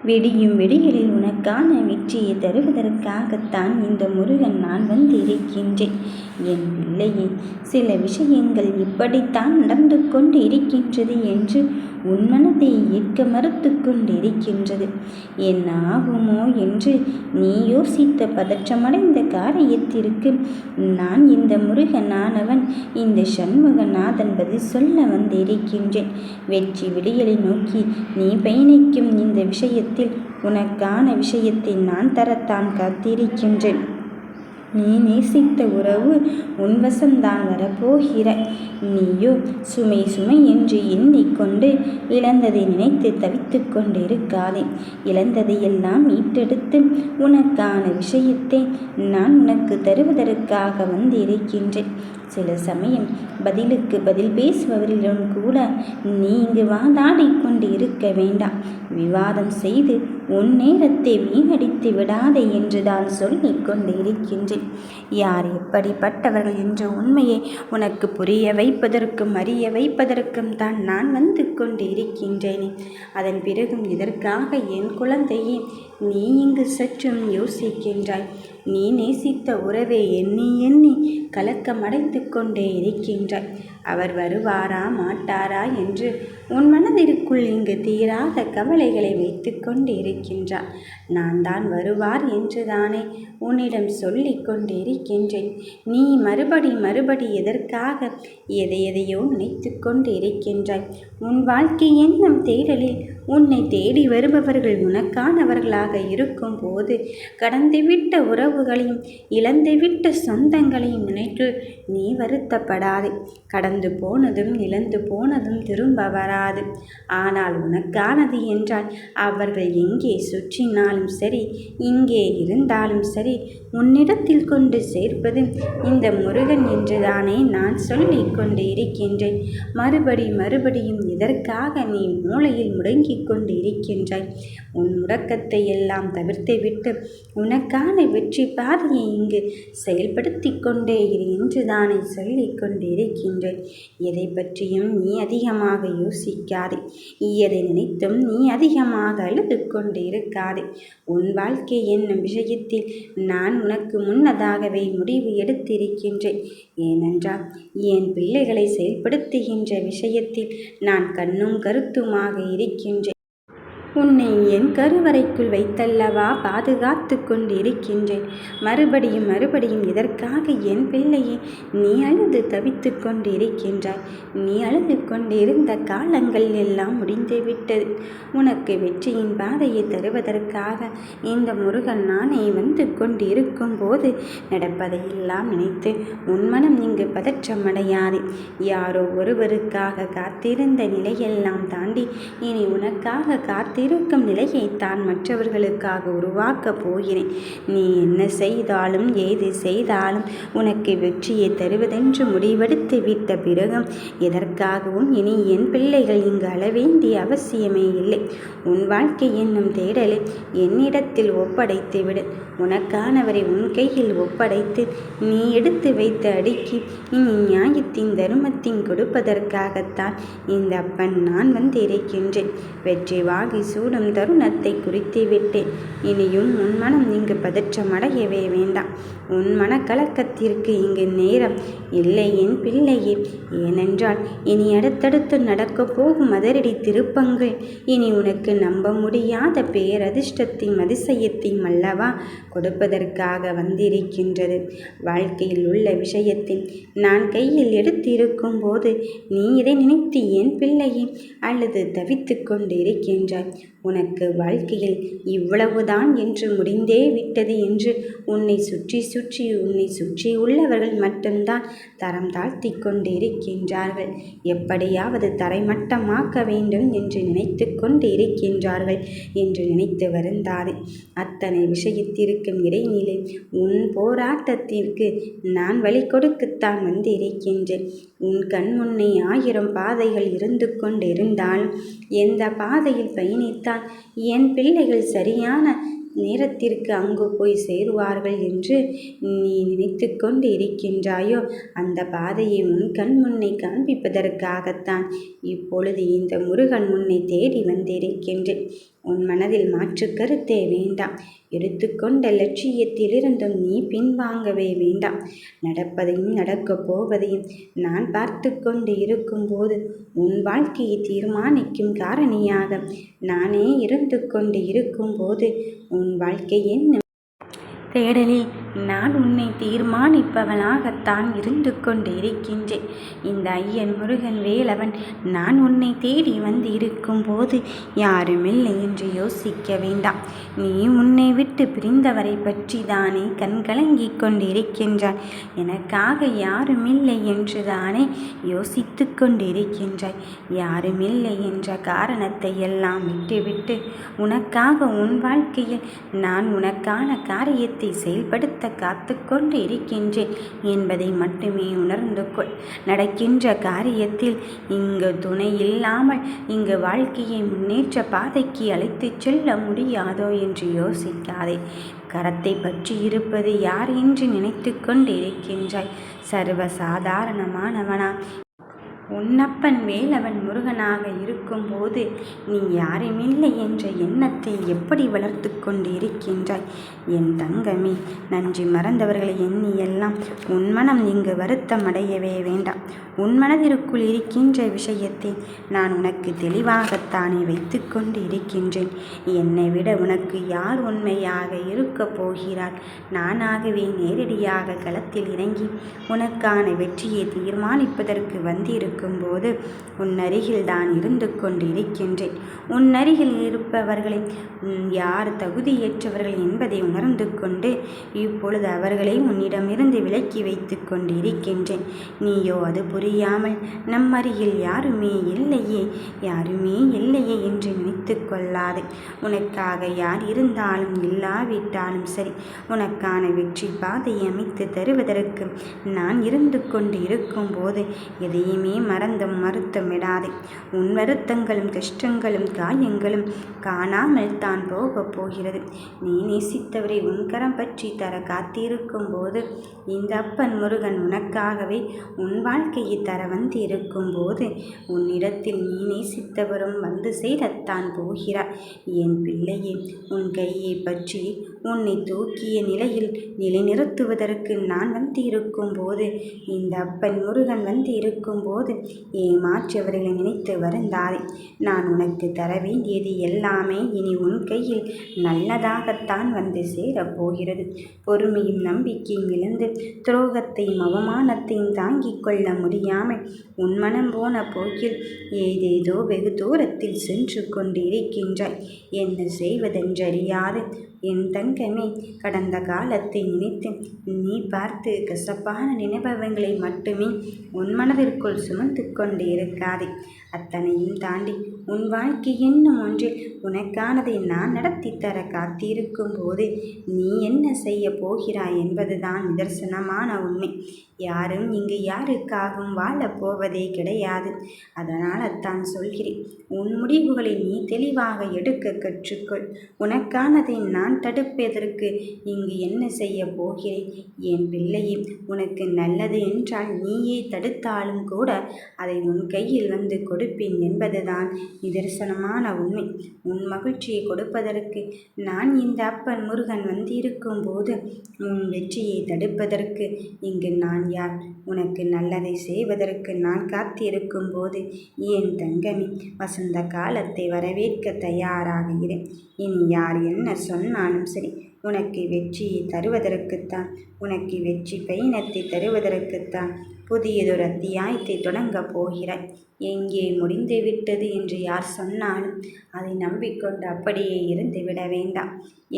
விடியும் விடியலில் உனக்கான வெற்றியை தருவதற்காகத்தான் இந்த முருகன் நான் வந்திருக்கின்றேன். என் பிள்ளையே, சில விஷயங்கள் இப்படித்தான் நடந்து கொண்டு இருக்கின்றது என்று உன் மனதை ஏற்க மறுத்து கொண்டிருக்கின்றது. என்ன ஆகுமோ என்று நீ யோசித்த பதற்றமடைந்த காரியத்திற்கு நான் இந்த முருகனானவன், இந்த சண்முகநாதன் பதில் சொல்ல வந்திருக்கின்றேன். வெற்றி விடியலை நோக்கி நீ பயணிக்கும் இந்த விஷயத்தில் உனக்கான விஷயத்தை நான் தரத்தான் காத்திருக்கின்றேன். நீ நேசித்த உறவு உன்வசம்தான் வரப்போகிறாய். நீயோ சுமை சுமை என்று எண்ணிக்கொண்டு இழந்ததை நினைத்து தவித்து கொண்டிருக்காதே. இழந்ததையெல்லாம் மீட்டெடுத்து உனக்கான விஷயத்தை நான் உனக்கு தருவதற்காக வந்திருக்கின்றேன். சில சமயம் பதிலுக்கு பதில் பேசுபவரிடம் கூட நீ இங்கு வாதாடி கொண்டு இருக்க வேண்டாம். விவாதம் செய்து உன் நேரத்தை வீணடித்து விடாதே என்றுதான் சொல்லிக் கொண்டு இருக்கின்றேன். யார் எப்படிப்பட்டவர்கள் என்ற உண்மையை உனக்கு புரிய வைப்பதற்கும் அறிய வைப்பதற்கும் தான் நான் வந்து கொண்டு இருக்கின்றேனே. அதன் பிறகும் இதற்காக என் குழந்தையே நீ இங்கு சற்றும் யோசிக்கின்றாய். நீ நேசித்த உறவை எண்ணி எண்ணி கலக்கமடைந்து கொண்டே இருக்கின்றாய். அவர் வருவாரா மாட்டாரா என்று உன் மனதிற்குள் இங்கு தீராத கவலைகளை வைத்து கொண்டு இருக்கின்றார். நான் தான் வருவார் என்றுதானே உன்னிடம் சொல்லி கொண்டு இருக்கின்றேன். நீ மறுபடி எதற்காக எதையோ நினைத்து கொண்டு இருக்கின்றாய். உன் வாழ்க்கை என்னும் தேடலில் உன்னை தேடி வருபவர்கள் உனக்கானவர்களாக இருக்கும் போது கடந்துவிட்ட உறவுகளையும் இழந்துவிட்ட சொந்தங்களையும் நினைத்து நீ வருத்தப்படாதே. கடந்து போனதும் இழந்து போனதும் திரும்ப வராது. ஆனால் உனக்கானது என்றால் அவர்கள் எங்கே சுற்றினாலும் சரி, இங்கே இருந்தாலும் சரி, உன்னிடத்தில் கொண்டு சேர்ப்பது இந்த முருகன் என்றுதானே நான் சொல்லிக் கொண்டு இருக்கின்றேன். மறுபடியும் இதற்காக நீ மூளையில் முடங்கிக் கொண்டு இருக்கின்றாய். உன் முடக்கத்தை எல்லாம் தவிர்த்துவிட்டு உனக்கான வெற்றி பாதையை இங்கு செயல்படுத்தி கொண்டே இரு என்றுதானே சொல்லிக் கொண்டு இருக்கின்றேன். எதை பற்றியும் நீ அதிகமாக யோசிக்காதே. எதை நினைத்தும் நீ அதிகமாக அழுது கொண்டு இருக்காதே. உன் வாழ்க்கை என்னும் விஷயத்தில் நான் உனக்கு முன்னதாகவே முடிவு எடுத்திருக்கின்றேன். ஏனென்றால் என் பிள்ளைகளை செயல்படுத்துகின்ற விஷயத்தில் நான் கண்ணும் கருத்துமாக இருக்கின்றேன். உன்னை என் கருவறைக்குள் வைத்தல்லவா பாதுகாத்து கொண்டு இருக்கின்றேன். மறுபடியும் இதற்காக என் பிள்ளையை நீ அழுது தவித்து கொண்டு இருக்கின்றாய். நீ அழுது கொண்டிருந்த காலங்கள் எல்லாம் முடிந்துவிட்டது. உனக்கு வெற்றியின் பாதையை தருவதற்காக இந்த முருகன் நானே வந்து கொண்டு இருக்கும் போது நடப்பதையெல்லாம் நினைத்து உன் மனம் இங்கு பதற்றமடையாது. யாரோ ஒருவருக்காக காத்திருந்த நிலையெல்லாம் தாண்டி இனி உனக்காக இருக்கும் நிலையை தான் மற்றவர்களுக்காக உருவாக்கப் போகிறேன். நீ என்ன செய்தாலும் ஏது செய்தாலும் உனக்கு வெற்றியை தருவதென்று முடிவெடுத்து விட்ட பிறகும் எதற்காகவும் இனி என் பிள்ளைகள் இங்கு அளவேண்டிய அவசியமே இல்லை. உன் வாழ்க்கை என்னும் தேடலை என்னிடத்தில் ஒப்படைத்து விடு. உனக்கானவரை உன் கையில் ஒப்படைத்து நீ எடுத்து வைத்து அடுக்கி இனி நியாயத்தின் தருமத்தின் கொடுப்பதற்காகத்தான் இந்த அப்பன் நான் வந்து இருக்கின்றேன். வெற்றி வாகி சூடும் தருணத்தை குறித்து விட்டேன். இனியும் உன் மனம் இங்கு பதற்றமடையவே வேண்டாம். உன் மனக்கலக்கத்திற்கு இங்கு நேரம் இல்லை என் பிள்ளையே. ஏனென்றால் இனி அடுத்தடுத்து நடக்கப் போகும் அதிரடி திருப்பங்கள் இனி உனக்கு நம்ப முடியாத பேரதிர்ஷ்டத்தையும் அதிசயத்தையும் அல்லவா கொடுப்பதற்காக வந்திருக்கின்றது. வாழ்க்கையில் உள்ள விஷயத்தில் நான் கையில் எடுத்திருக்கும் போது நீ இதை நினைத்து என் பிள்ளையை அல்லது தவித்து கொண்டு இருக்கின்றாய். உனக்கு வாழ்க்கையில் இவ்வளவுதான் என்று முடிந்தே விட்டது என்று உன்னை சுற்றி உள்ளவர்கள் மட்டும்தான் தரம் தாழ்த்தி கொண்டு இருக்கின்றார்கள். எப்படியாவது தரைமட்டமாக்க வேண்டும் என்று நினைத்து கொண்டு இருக்கின்றார்கள் என்று நினைத்து வருந்தாதே. அத்தனை விஷயத்திற்கும் இடைநிலை உன் போராட்டத்திற்கு நான் வழி கொடுக்கத்தான் வந்து இருக்கின்றேன். உன் கண் முன்னே 1000 பாதைகள் இருந்து கொண்டிருந்தாலும் எந்த பாதையில் பயணித்தால் என் பிள்ளைகள் சரியான நேரத்திற்கு அங்கு போய் சேருவார்கள் என்று நீ நினைத்து கொண்டு இருக்கின்றாயோ, அந்த பாதையை உன் கண் முன்னே காண்பிப்பதற்காகத்தான் இப்பொழுது இந்த முருகன் முன்னை தேடி வந்திருக்கின்றேன். உன் மனதில் மாற்று கருத்தே வேண்டாம். எடுத்துக்கொண்ட லட்சியத்திலிருந்தும் நீ பின்வாங்கவே வேண்டாம். நடப்பதையும் நடக்கப் போவதையும் நான் பார்த்து கொண்டு இருக்கும்போது உன் வாழ்க்கையை தீர்மானிக்கும் காரணியாக நானே இருந்து கொண்டு இருக்கும்போது உன் வாழ்க்கை என்ன தேடலில் நான் உன்னை தீர்மானிப்பவனாகத்தான் இருந்து கொண்டு இருக்கின்றேன். இந்த ஐயன் முருகன் வேலவன் நான் உன்னை தேடி வந்து இருக்கும்போது யாருமில்லை என்று யோசிக்க வேண்டாம். நீ உன்னை விட்டு பிரிந்தவரை பற்றி தானே கண்கலங்கிக் கொண்டிருக்கின்றாய். எனக்காக யாருமில்லை என்று தானே யோசித்து கொண்டிருக்கின்றாய். யாருமில்லை என்ற காரணத்தை எல்லாம் விட்டுவிட்டு உனக்காக உன் வாழ்க்கையில் நான் உனக்கான காரியத்தை செயல்படுத்த காத்து கொண்டு இருக்கின்றேன் என்பதை மட்டுமே உணர்ந்து கொள். நடக்கின்ற காரியத்தில் இங்கு துணை இல்லாமல் இங்கு வாழ்க்கையை முன்னேற்ற பாதைக்கு அழைத்துச் செல்ல முடியாதோ என்று யோசிக்காதே. கரத்தை பற்றி இருப்பது யார் என்று நினைத்து கொண்டு இருக்கின்றாய். சர்வ சாதாரணமானவனா உன்னப்பன் வேலவன் முருகனாக இருக்கும்போது நீ யாருமில்லை என்ற எண்ணத்தை எப்படி வளர்த்து கொண்டு இருக்கின்றாய்? என் தங்கமே, நன்றி மறந்தவர்களை எண்ணி எல்லாம் உன் மனம் இங்கு வருத்தம் அடையவே வேண்டாம். உன் மனதிற்குள் இருக்கின்ற விஷயத்தை நான் உனக்கு தெளிவாகத்தானே வைத்து கொண்டு இருக்கின்றேன். என்னை விட உனக்கு யார் உண்மையாக இருக்கப் போகிறார்? நானாகவே நேரடியாக களத்தில் இறங்கி உனக்கான வெற்றியை தீர்மானிப்பதற்கு வந்திருக்கும்போது உன் அருகில் தான் இருந்து கொண்டு இருக்கின்றேன். உன் அருகில் இருப்பவர்களை யார் தகுதியேற்றவர்கள் என்பதை உணர்ந்து கொண்டு இப்பொழுது அவர்களை உன்னிடமிருந்து விலக்கி வைத்து கொண்டு இருக்கின்றேன். நீயோ அது புரியாமல் நம் அருகில் யாருமே இல்லையே என்று நினைத்து கொள்ளாதே. உனக்காக யார் இருந்தாலும் இல்லாவிட்டாலும் சரி, உனக்கான வெற்றி பாதையை அமைத்து தருவதற்கு நான் இருந்து கொண்டு இருக்கும்போது எதையுமே மறந்தும் மறுத்துமிடாதே. உன் வருத்தங்களும் கஷ்டங்களும் காயங்களும் காணாமல் தான் போகப் போகிறது. நீ நேசித்தவரை உன் கரம் பற்றி தர காத்திருக்கும் போது இந்த அப்பன் முருகன் உனக்காகவே உன் வாழ்க்கையை தர வந்து இருக்கும்போது உன்னிடத்தில் நீ நேசித்தவரும் வந்து சேரத்தான் போகிறார். என் பிள்ளையே, உன் கையை பற்றி உன்னை தூக்கிய நிலையில் நிலைநிறுத்துவதற்கு நான் வந்து இருக்கும்போது இந்த அப்பன் முருகன் வந்து இருக்கும்போது ஏமாற்றவர்களை நினைத்து வருந்தாதே. நான் உனக்கு தர வேண்டியது எல்லாமே இனி உன் கையில் நல்லதாகத்தான் வந்து சேரப்போகிறது. பொறுமையும் நம்பிக்கையும் இழந்து துரோகத்தையும் அவமானத்தையும் தாங்கிக் கொள்ள முடியாமல் உன் மனம் போன போக்கில் ஏதேதோ வெகு தூரத்தில் சென்று கொண்டு இருக்கின்றாய். என்ன செய்வதென்றறியாது என் தங்கமே, கடந்த காலத்தை நினைத்து நீ பார்த்து கசப்பான நினைப்பவங்களை மட்டுமே உன் மனதிற்குள் சுமந்து கொண்டு இருக்காதே. அத்தனையும் தாண்டி உன் வாழ்க்கை என்னும் ஒன்றில் உனக்கானதை நான் நடத்தி தர காத்திருக்கும் போது நீ என்ன செய்ய போகிறாய் என்பதுதான் நிதர்சனமான உண்மை. யாரும் இங்கு யாருக்காகவும் வாழப் போவதே கிடையாது. அதனால் தான் சொல்கிறேன், உன் முடிவுகளை நீ தெளிவாக எடுக்க கற்றுக்கொள். உனக்கானதை நான் தடுப்பதற்கு இங்கு என்ன செய்ய போகிறேன்? என் பிள்ளையே, உனக்கு நல்லது என்றால் நீயே தடுத்தாலும் கூட அதை உன் கையில் வந்து கொடுப்பேன் என்பதுதான் நிதர்சனமான உண்மை. உன் மகிழ்ச்சியை கொடுப்பதற்கு நான் இந்த அப்பன் முருகன் வந்திருக்கும் போது உன் வெற்றியை தடுப்பதற்கு இங்கு நான் யார்? உனக்கு நல்லதை செய்வதற்கு நான் காத்திருக்கும் போது என் தங்கமே, வசந்த காலத்தை வரவேற்க தயாராக இரு. இனி யார் என்ன சொன்னாலும் சரி, உனக்கு வெற்றியை தருவதற்குத்தான், உனக்கு வெற்றி பயணத்தை தருவதற்குத்தான் புதியதொரு அத்தியாயத்தை தொடங்கப் போகிறாய். எங்கே முடிந்துவிட்டது என்று யார் சொன்னாலும் அதை நம்பிக்கொண்டு அப்படியே இருந்துவிட வேண்டாம்.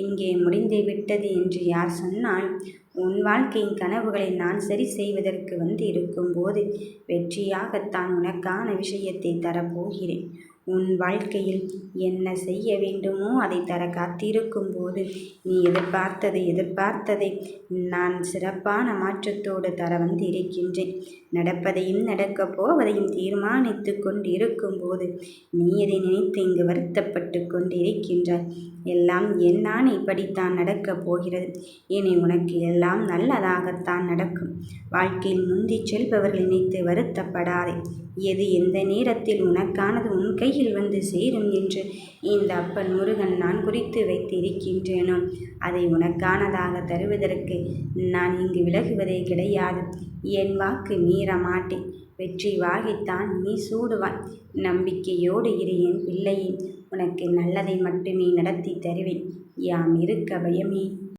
எங்கே முடிந்துவிட்டது என்று யார் சொன்னாலும் உன் வாழ்க்கையின் கனவுகளை நான் சரி செய்வதற்கு வந்து இருக்கும்போது வெற்றியாகத்தான் உனக்கான விஷயத்தை தரப்போகிறேன். உன் வாழ்க்கையில் என்ன செய்ய வேண்டுமோ அதை தர காத்திருக்கும் போது நீ எதிர்பார்த்ததை நான் சிறப்பான மாற்றத்தோடு தர வந்து இருக்கின்றேன். நடப்பதையும் நடக்கப் போவதையும் தீர்மானித்து கொண்டு இருக்கும்போது நீ எதை நினைத்து இங்கு வருத்தப்பட்டு கொண்டு இருக்கின்றாய்? எல்லாம் என் ஆணைப்படித்தான் நடக்கப் போகிறது. இனி உனக்கு எல்லாம் நல்லதாகத்தான் நடக்கும். வாழ்க்கையில் முந்திச் செல்பவர்கள் நினைத்து வருத்தப்படாதே. எது எந்த நேரத்தில் உனக்கானது உன் கையில் வந்து சேரும் என்று இந்த அப்பன் முருகன் நான் குறித்து வைத்திருக்கின்றேனோ அதை உனக்கானதாக தருவதற்கு நான் இங்கு விலகுவதே கிடையாது. என் வாக்கு மீற மாட்டேன். வெற்றி வாகைத்தான் நீ சூடுவாய். நம்பிக்கையோடு இரு என் பிள்ளையே. உனக்கு நல்லதை மட்டுமே நடத்தி தருவேன். யாம் இருக்க பயமே.